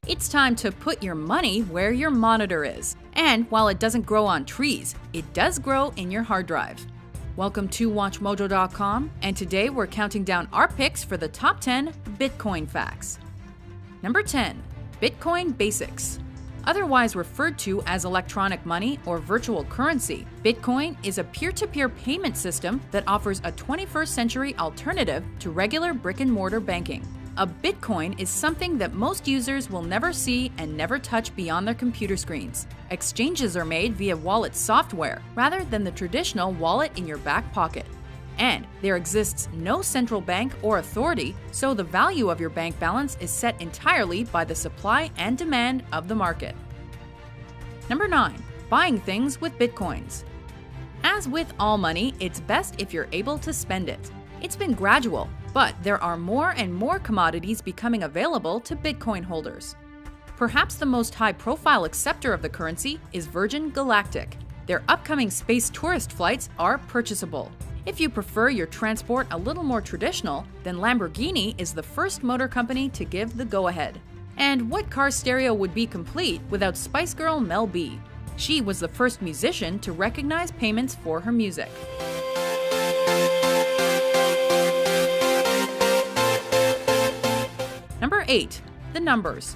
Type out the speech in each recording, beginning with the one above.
It's time to put your money where your monitor is. And while it doesn't grow on trees, it does grow in your hard drive. Welcome to WatchMojo.com, and today we're counting down our picks for the top 10 Bitcoin facts. Number 10. Bitcoin Basics. Otherwise referred to as electronic money or virtual currency, Bitcoin is a peer-to-peer payment system that offers a 21st century alternative to regular brick-and-mortar banking. A Bitcoin is something that most users will never see and never touch beyond their computer screens. Exchanges are made via wallet software rather than the traditional wallet in your back pocket. And there exists no central bank or authority, so the value of your bank balance is set entirely by the supply and demand of the market. Number 9. Buying things with Bitcoins. As with all money, it's best if you're able to spend it. It's been gradual, but there are more and more commodities becoming available to Bitcoin holders. Perhaps the most high-profile acceptor of the currency is Virgin Galactic. Their upcoming space tourist flights are purchasable. If you prefer your transport a little more traditional, then Lamborghini is the first motor company to give the go-ahead. And what car stereo would be complete without Spice Girl Mel B? She was the first musician to recognize payments for her music. Number 8. The numbers.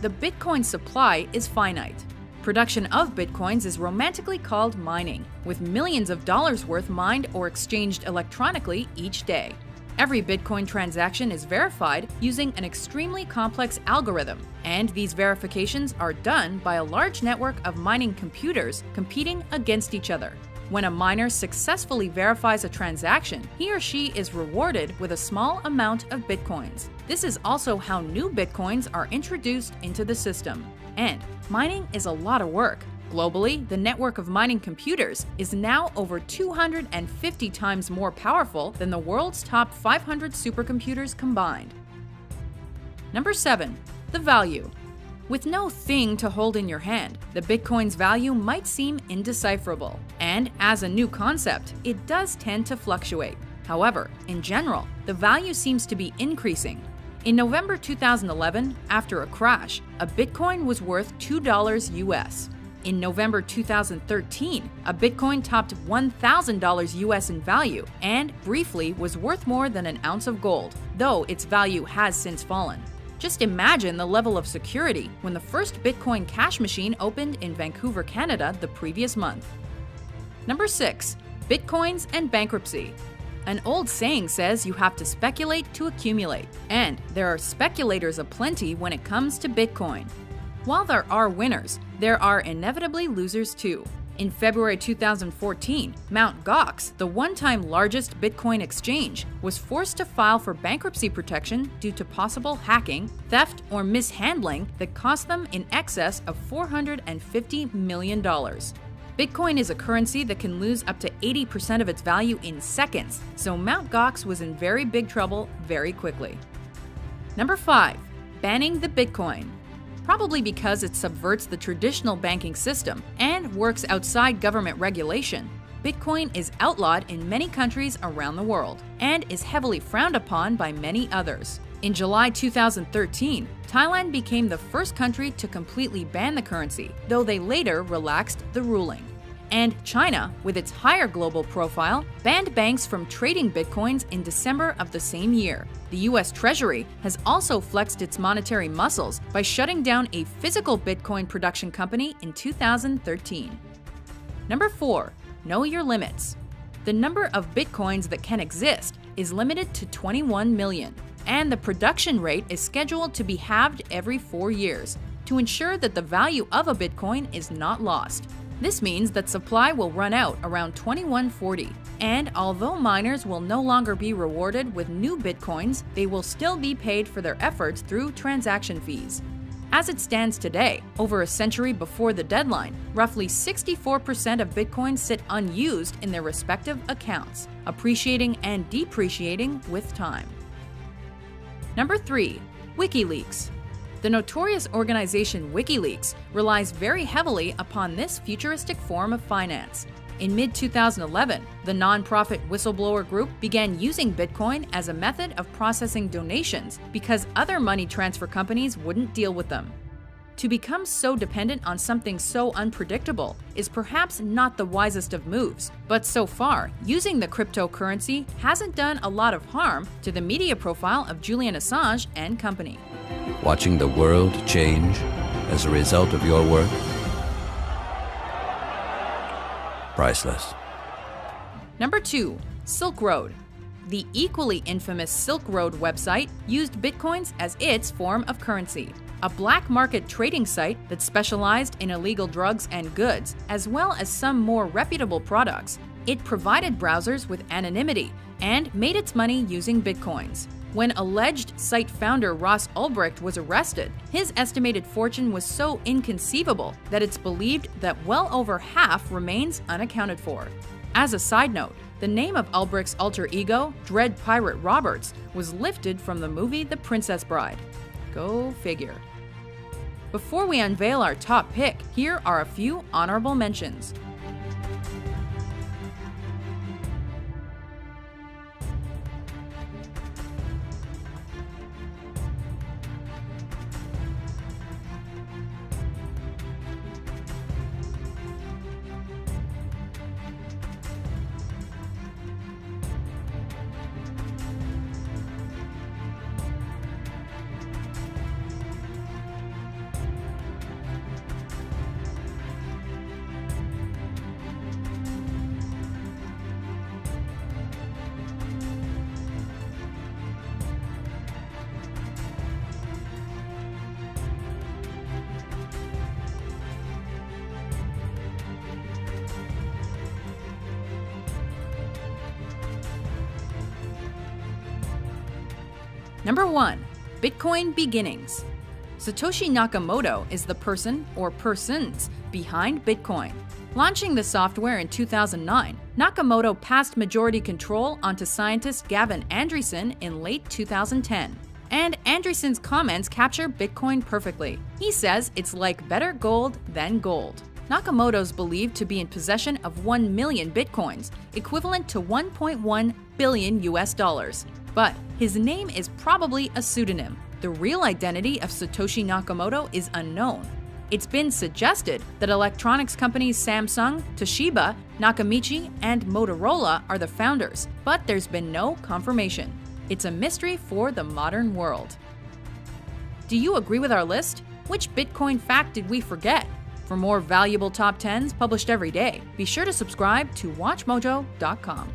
The Bitcoin supply is finite. Production of Bitcoins is romantically called mining, with millions of dollars worth mined or exchanged electronically each day. Every Bitcoin transaction is verified using an extremely complex algorithm, and these verifications are done by a large network of mining computers competing against each other. When a miner successfully verifies a transaction, he or she is rewarded with a small amount of Bitcoins. This is also how new Bitcoins are introduced into the system. And mining is a lot of work. Globally, the network of mining computers is now over 250 times more powerful than the world's top 500 supercomputers combined. Number 7. The value. With no thing to hold in your hand, the Bitcoin's value might seem indecipherable. And as a new concept, it does tend to fluctuate. However, in general, the value seems to be increasing. In November 2011, after a crash, a Bitcoin was worth $2 US. In November 2013, a Bitcoin topped $1,000 US in value and briefly was worth more than an ounce of gold, though its value has since fallen. Just imagine the level of security when the first Bitcoin cash machine opened in Vancouver, Canada the previous month. Number 6. Bitcoins and bankruptcy. An old saying says you have to speculate to accumulate, and there are speculators aplenty when it comes to Bitcoin. While there are winners, there are inevitably losers too. In February 2014, Mt. Gox, the one-time largest Bitcoin exchange, was forced to file for bankruptcy protection due to possible hacking, theft, or mishandling that cost them in excess of $450 million. Bitcoin is a currency that can lose up to 80% of its value in seconds, so Mt. Gox was in very big trouble very quickly. Number 5. Banning the Bitcoin. Probably because it subverts the traditional banking system and works outside government regulation, Bitcoin is outlawed in many countries around the world and is heavily frowned upon by many others. In July 2013, Thailand became the first country to completely ban the currency, though they later relaxed the ruling. And China, with its higher global profile, banned banks from trading Bitcoins in December of the same year. The US Treasury has also flexed its monetary muscles by shutting down a physical Bitcoin production company in 2013. Number 4. Know your limits. The number of Bitcoins that can exist is limited to 21 million, and the production rate is scheduled to be halved every 4 years to ensure that the value of a Bitcoin is not lost. This means that supply will run out around 2140, and although miners will no longer be rewarded with new Bitcoins, they will still be paid for their efforts through transaction fees. As it stands today, over a century before the deadline, roughly 64% of Bitcoins sit unused in their respective accounts, appreciating and depreciating with time. Number 3. WikiLeaks. The notorious organization WikiLeaks relies very heavily upon this futuristic form of finance. In mid-2011, the nonprofit Whistleblower Group began using Bitcoin as a method of processing donations because other money transfer companies wouldn't deal with them. To become so dependent on something so unpredictable is perhaps not the wisest of moves, but so far, using the cryptocurrency hasn't done a lot of harm to the media profile of Julian Assange and company. Watching the world change as a result of your work? Priceless. Number 2. Silk Road. The equally infamous Silk Road website used bitcoins as its form of currency. A black market trading site that specialized in illegal drugs and goods, as well as some more reputable products. It provided browsers with anonymity and made its money using bitcoins. When alleged site founder Ross Ulbricht was arrested, his estimated fortune was so inconceivable that it's believed that well over half remains unaccounted for. As a side note, the name of Ulbricht's alter ego, Dread Pirate Roberts, was lifted from the movie The Princess Bride. Go figure. Before we unveil our top pick, here are a few honorable mentions. Number 1. Bitcoin Beginnings. Satoshi Nakamoto is the person or persons behind Bitcoin. Launching the software in 2009, Nakamoto passed majority control onto scientist Gavin Andresen in late 2010. And Andresen's comments capture Bitcoin perfectly. He says it's like better gold than gold. Nakamoto's believed to be in possession of 1 million bitcoins, equivalent to 1.1 billion US dollars. But his name is probably a pseudonym. The real identity of Satoshi Nakamoto is unknown. It's been suggested that electronics companies Samsung, Toshiba, Nakamichi, and Motorola are the founders, but there's been no confirmation. It's a mystery for the modern world. Do you agree with our list? Which Bitcoin fact did we forget? For more valuable top 10s published every day, be sure to subscribe to WatchMojo.com.